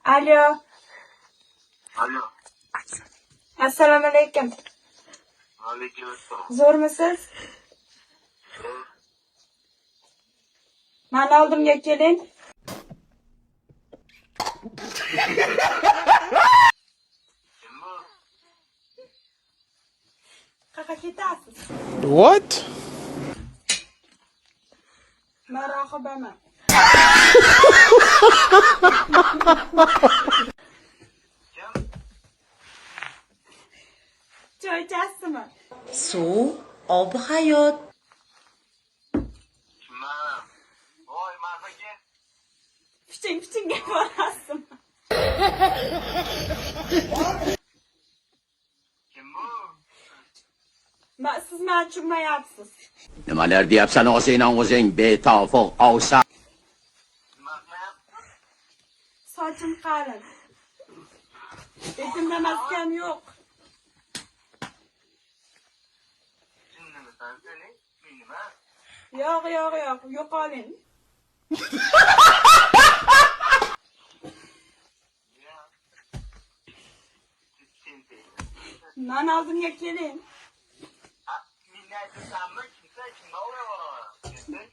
Alo. Alo. Assalomu alaykum. Alaykum assalom. Zo'rmisiz? Mani oldimga keling. Kim bu? Qayerga ketasiz? What? Men Rohibaman. Kim? Choy ichasizmi? Suv, ob-hayot. Kimman? Voy, marhaga. Piching borasizmi? Kim bu? Siz meni tushunmayapsiz. Nimalar deyapsan o'zing betofiq ovsa. Nima qilyapti? Sochim qalin. Betimda maskan yo'q. Jinnimisan seni? Men nima? Yo'q, yo'qoling. Ya. Sen deydi. Mani oldimga keling. Menni aytasanmi? Kimga o'rayapsan?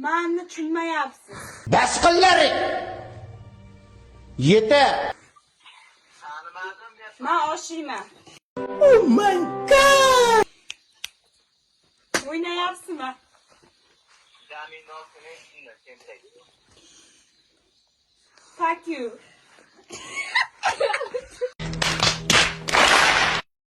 Meni tushunmayapsiz. Bas qillaring. Yeter. Tanimadim deb. Men oshiyman. Oh my god. O'ynayapsizmi? Jaminosini shunda sen deydi. Fuck you.